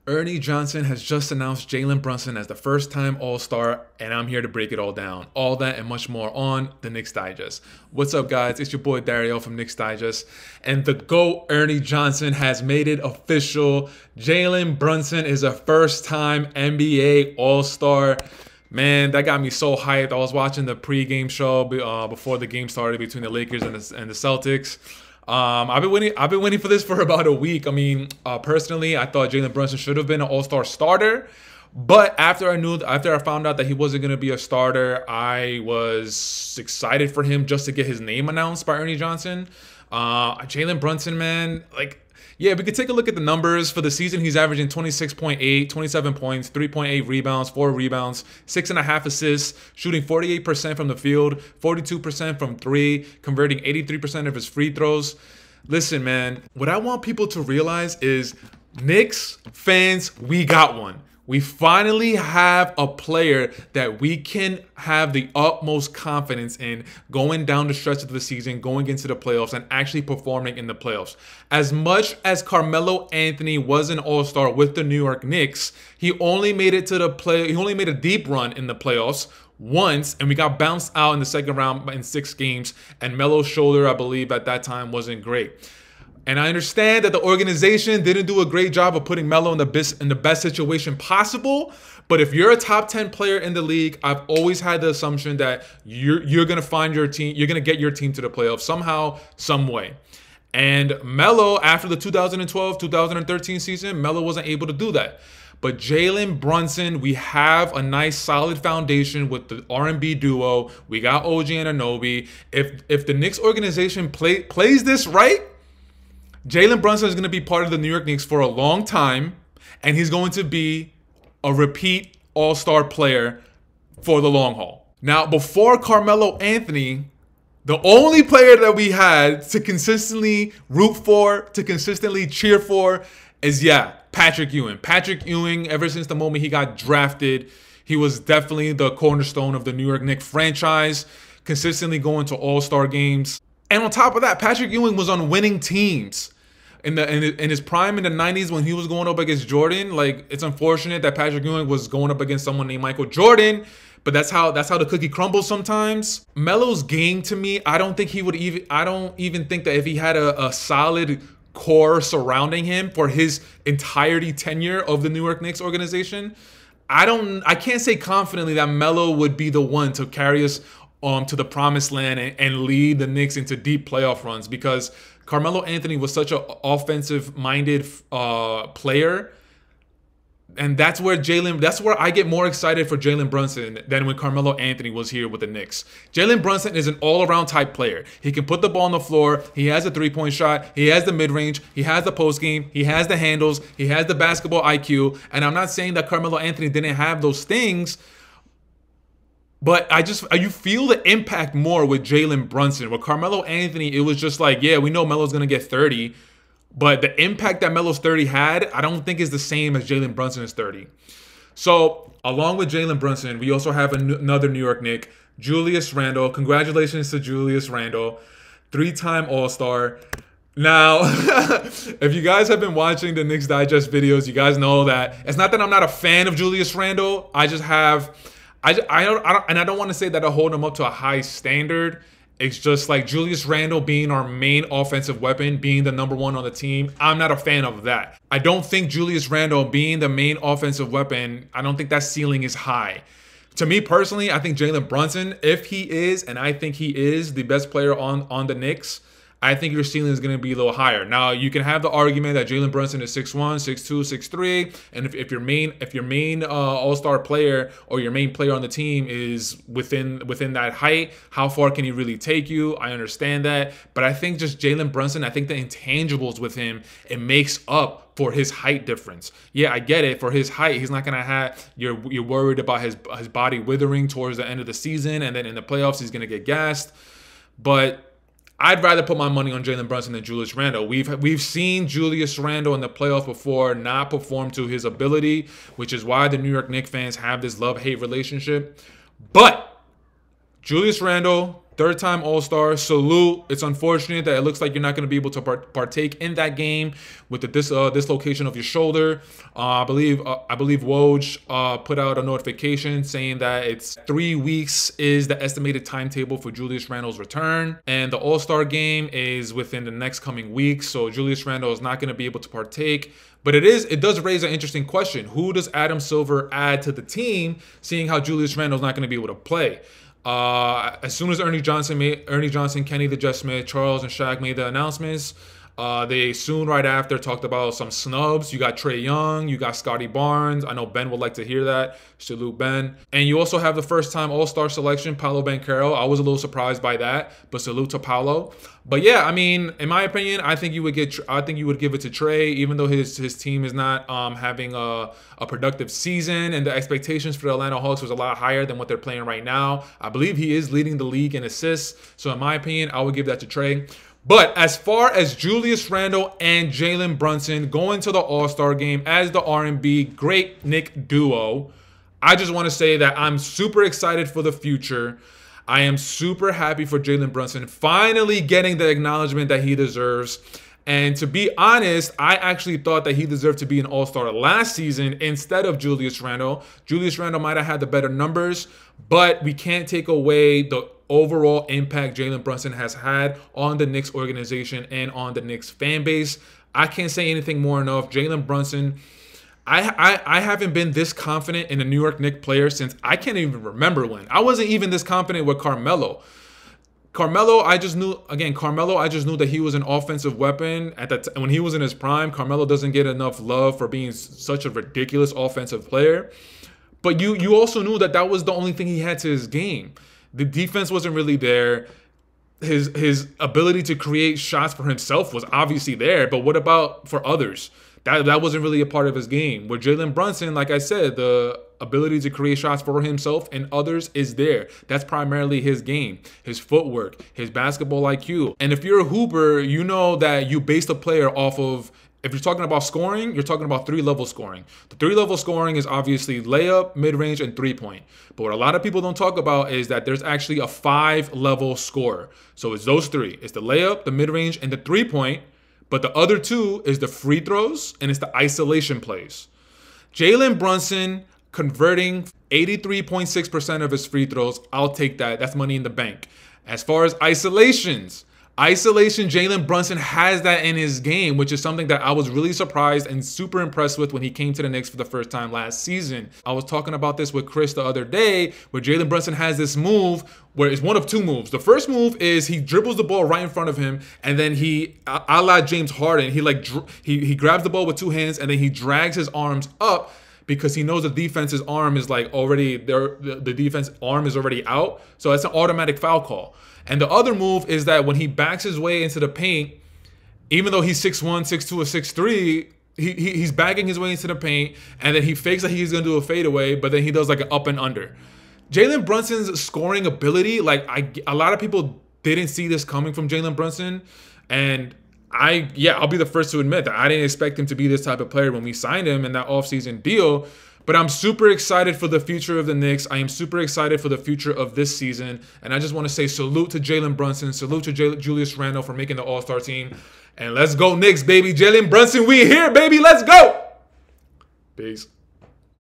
Ernie Johnson has just announced Jalen Brunson as the first-time All-Star, and I'm here to break it all down. All that and much more on the Knicks Digest. What's up, guys? It's your boy Dariel from Knicks Digest, and the GOAT Ernie Johnson has made it official. Jalen Brunson is a first-time NBA All-Star. Man, that got me so hyped. I was watching the pregame show before the game started between the Lakers and the Celtics. I've been waiting for this for about a week. I mean, personally, I thought Jalen Brunson should have been an All-Star starter, but after I found out that he wasn't gonna be a starter, I was excited for him just to get his name announced by Ernie Johnson. Jalen Brunson, man, like. Yeah, we could take a look at the numbers. For the season, he's averaging 26.8, 27 points, 3.8 rebounds, 4 rebounds, 6.5 assists, shooting 48% from the field, 42% from 3, converting 83% of his free throws. Listen, man, what I want people to realize is Knicks fans, we got one. We finally have a player that we can have the utmost confidence in going down the stretch of the season, going into the playoffs, and actually performing in the playoffs. As much as Carmelo Anthony was an all-star with the New York Knicks, he only made it to he only made a deep run in the playoffs once, and we got bounced out in the second round in 6 games, and Melo's shoulder, I believe, at that time wasn't great. And I understand that the organization didn't do a great job of putting Melo in the best situation possible. But if you're a top 10 player in the league, I've always had the assumption that you're gonna find your team, you're gonna get your team to the playoffs somehow, some way. And Melo, after the 2012-2013 season, Melo wasn't able to do that. But Jalen Brunson, we have a nice solid foundation with the R&B duo. We got OG Anunoby. If the Knicks organization plays this right, Jalen Brunson is going to be part of the New York Knicks for a long time, and he's going to be a repeat all-star player for the long haul. Now, before Carmelo Anthony, the only player that we had to consistently root for, to consistently cheer for is, Patrick Ewing. Patrick Ewing, ever since the moment he got drafted, he was definitely the cornerstone of the New York Knicks franchise, consistently going to all-star games. And on top of that, Patrick Ewing was on winning teams. In his prime in the 90s when he was going up against Jordan, like, it's unfortunate that Patrick Ewing was going up against someone named Michael Jordan, but that's how the cookie crumbles sometimes. Melo's game, to me, I don't even think that if he had a solid core surrounding him for his entirety tenure of the New York Knicks organization, I can't say confidently that Melo would be the one to carry us to the promised land and lead the Knicks into deep playoff runs, because Carmelo Anthony was such an offensive-minded player, and that's where I get more excited for Jalen Brunson than when Carmelo Anthony was here with the Knicks. Jalen Brunson is an all-around type player. He can put the ball on the floor. He has a three-point shot. He has the mid-range. He has the post-game. He has the handles. He has the basketball IQ. And I'm not saying that Carmelo Anthony didn't have those things, but you feel the impact more with Jalen Brunson. With Carmelo Anthony, it was just like, yeah, we know Melo's going to get 30. But the impact that Melo's 30 had, I don't think is the same as Jalen Brunson's 30. So, along with Jalen Brunson, we also have another New York Knick, Julius Randle. Congratulations to Julius Randle, 3-time All-Star. Now, if you guys have been watching the Knicks Digest videos, you guys know that it's not that I'm not a fan of Julius Randle. I don't want to say that I hold him up to a high standard. It's just like Julius Randle being our main offensive weapon, being the #1 on the team. I'm not a fan of that. I don't think Julius Randle being the main offensive weapon, I don't think that ceiling is high. To me personally, I think Jalen Brunson, if he is, and I think he is the best player on the Knicks, I think your ceiling is going to be a little higher. Now, you can have the argument that Jalen Brunson is 6'1", 6'2", 6'3", and if your main all-star player or your main player on the team is within that height, how far can he really take you? I understand that, but I think just Jalen Brunson, I think the intangibles with him, it makes up for his height difference. Yeah, I get it. For his height, he's not gonna have. You're worried about his body withering towards the end of the season, and then in the playoffs, he's gonna get gassed, but I'd rather put my money on Jalen Brunson than Julius Randle. We've seen Julius Randle in the playoffs before not perform to his ability, which is why the New York Knicks fans have this love-hate relationship. But Julius Randle Third-time All-Star. Salute. It's unfortunate that it looks like you're not going to be able to partake in that game with the dislocation of your shoulder. I believe Woj put out a notification saying that it's 3 weeks is the estimated timetable for Julius Randle's return, and the All-Star game is within the next coming weeks. So Julius Randle is not going to be able to partake. But it does raise an interesting question. Who does Adam Silver add to the team, seeing how Julius Randle is not going to be able to play? As soon as Ernie Johnson, Kenny the Jet Smith, Charles, and Shaq made the announcements, they soon right after talked about some snubs. You got Trae Young, you got Scotty Barnes. I know Ben would like to hear that. Salute Ben. And you also have the first-time All-Star selection, Paolo Banchero. I was a little surprised by that, but salute to Paolo. But yeah, I mean, in my opinion, I think you would give it to Trae, even though his team is not having a productive season, and the expectations for the Atlanta Hawks was a lot higher than what they're playing right now. I believe he is leading the league in assists, so in my opinion, I would give that to Trae. But as far as Julius Randle and Jalen Brunson going to the All-Star game as the R&B great Knick duo, I just want to say that I'm super excited for the future. I am super happy for Jalen Brunson finally getting the acknowledgement that he deserves. And to be honest, I actually thought that he deserved to be an All-Star last season instead of Julius Randle. Julius Randle might have had the better numbers, but we can't take away the overall impact Jalen Brunson has had on the Knicks organization and on the Knicks fan base. I can't say anything more enough. Jalen Brunson, I haven't been this confident in a New York Knicks player since I can't even remember when. I wasn't even this confident with Carmelo. I just knew that he was an offensive weapon at that when he was in his prime. Carmelo doesn't get enough love for being such a ridiculous offensive player. But you also knew that was the only thing he had to his game. The defense wasn't really there. His ability to create shots for himself was obviously there, but what about for others? That wasn't really a part of his game. With Jalen Brunson, like I said, the ability to create shots for himself and others is there. That's primarily his game, his footwork, his basketball IQ. And if you're a hooper, you know that you base the player off of, if you're talking about scoring, you're talking about 3-level scoring. The 3-level scoring is obviously layup, mid-range, and 3-point. But what a lot of people don't talk about is that there's actually a 5-level score. So it's those three. It's the layup, the mid-range, and the 3-point. But the other two is the free throws and it's the isolation plays. Jalen Brunson converting 83.6% of his free throws. I'll take that. That's money in the bank. As far as isolation, Jalen Brunson has that in his game, which is something that I was really surprised and super impressed with when he came to the Knicks for the first time last season. I was talking about this with Chris the other day, where Jalen Brunson has this move where it's one of two moves. The first move is he dribbles the ball right in front of him, and then he, a la James Harden, he grabs the ball with two hands, and then he drags his arms up, because he knows the defense's arm is like already there. The defense arm is already out. So it's an automatic foul call. And the other move is that when he backs his way into the paint, even though he's 6'1", 6'2", or 6'3", he's backing his way into the paint, and then he fakes that he's going to do a fadeaway, but then he does like an up and under. Jalen Brunson's scoring ability, a lot of people didn't see this coming from Jalen Brunson, and I'll be the first to admit that I didn't expect him to be this type of player when we signed him in that offseason deal. But I'm super excited for the future of the Knicks. I am super excited for the future of this season. And I just want to say salute to Jalen Brunson. Salute to Julius Randle for making the All-Star team. And let's go Knicks, baby. Jalen Brunson, we here, baby. Let's go. Peace.